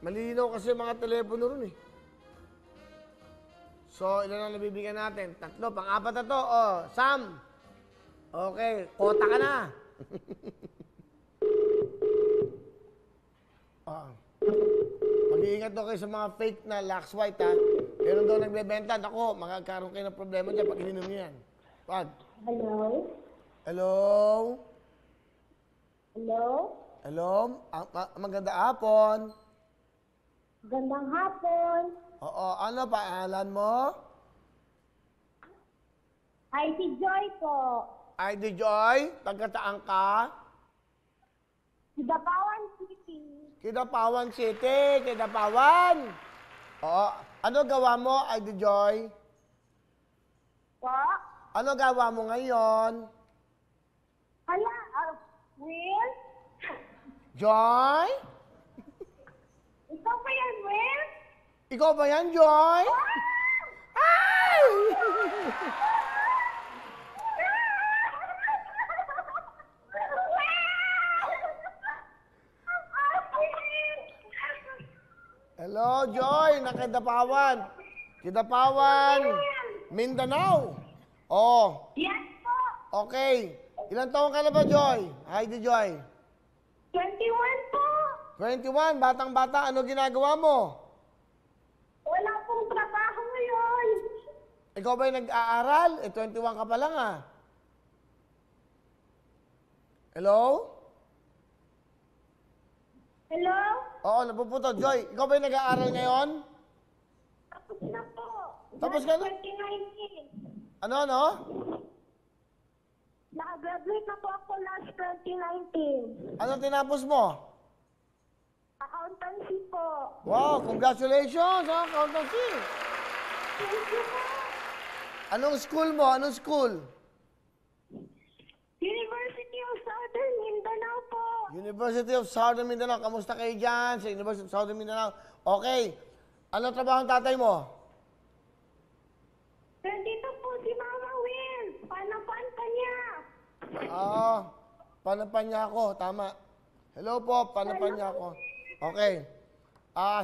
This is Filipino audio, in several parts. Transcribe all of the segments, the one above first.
Malinaw kasi mga telepono ron eh. So, ilan ang nabibigyan natin? 3, pang-4 na to. Oh, Sam. Okay, kota ka na. Mag-iingat daw kayo sa mga fake na Lux White, ha? Meron daw nagbebenta. Ako, magkakaroon kayo ng problema dyan pag ininom niyo yan. Wag. Hello? Hello? Hello? Hello? Maganda hapon. Gandang hapon. Oo, ano pangalan mo? Hi, si Joy po. ID Joy, taga-saan ka? Sigapawan City. Kidapawan City, Kidapawan. Oo, ano gawa mo, ID Joy? Po? Ano gawa mo ngayon? Hala, Will? Joy? Ikaw pa yan, Will? Ikaw ba yan, Joy? Ay! Hello, Joy, nakidapawan. Kidapawan, Mindanao. Oh, Yes po. okay. Ilan taon ka na ba, Joy? Heidi Joy. 21 po. 21, batang-bata, ano ginagawa mo? Wala pong trabaho ngayon. Ikaw ba'y nag-aaral? 21 ka pa lang, ah. Hello? Hello? Oo, napuputo. Joy, ikaw ba'y nag-aaral ngayon? Tapos na po. Tapos ka na? 2019. Ano? Nakagraduate na po ako last 2019. Ano tinapos mo? Accountancy po. Wow, congratulations, ha, accountancy. Thank you po. Anong school mo? Anong school? University of Southern Mindanao po. University of Southern Mindanao. Kamusta kayo dyan sa University of Southern Mindanao? Okay. Ano trabaho ng tatay mo? Nandito po si Mama Will. Panapan pa niya. Panapan niya ako. Tama. Hello po, panapan niya ako. Okay.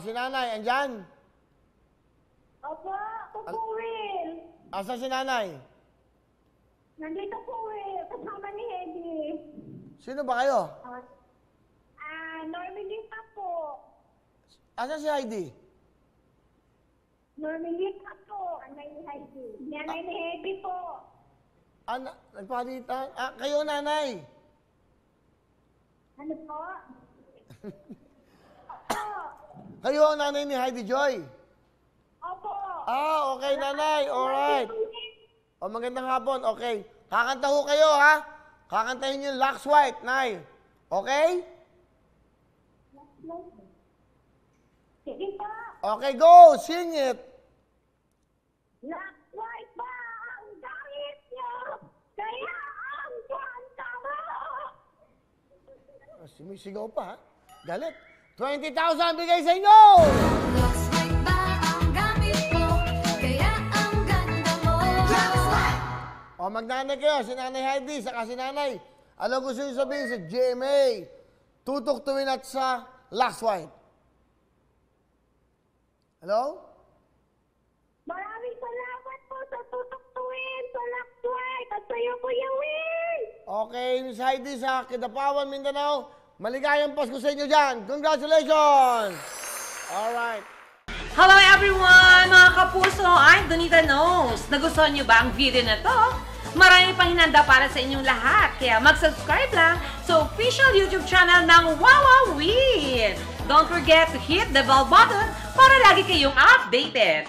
Si nanay, andyan? Opo, ako po Will. Asa si nanay? Nandito po Will. Kasama ni Eddie. Sino ba kayo? Normelita po. Asa si Heidi? Normelita po. Anay ni Heidi. Nanay ni Eddie po. Nagpalitan? Kayo nanay. Ano po? Kayo ang nanay ni Heidi Joy. Opo. Okay nanay. Alright. O, magandang hapon. Okay. Kakanta ho kayo, ha? Kakantahin yung Lux White, nay. Okay? Sige po. Okay, go! Sing it! Black white ba ang gamit niyo? Kaya ang kwanta mo. Sumisigaw pa, ha? Galit. 20,000 bigay sa inyo! Lux White ba ang gamit ko? Kaya ang ganda mo. Lux White! O, magnanay kayo. Si Nanay Heidi, saka si Nanay. Ano gusto nyo sabihin sa GMA? Tutuktuin at sa Lux White. Hello? Maraming salamat po sa tutuktuin sa Black White at sa'yo, Kuya Will. Okay, Miss Heidi sa Kidapawan, Mindanao. Maligayang Pasko sa inyo dyan. Congratulations! Alright. Hello everyone! Mga kapuso, I'm Donita Knows. Nagustuhan niyo ba ang video na to? Marami pang hinanda para sa inyong lahat. Kaya mag-subscribe lang sa official YouTube channel ng Wawa Win. Don't forget to hit the bell button para lagi kayong updated.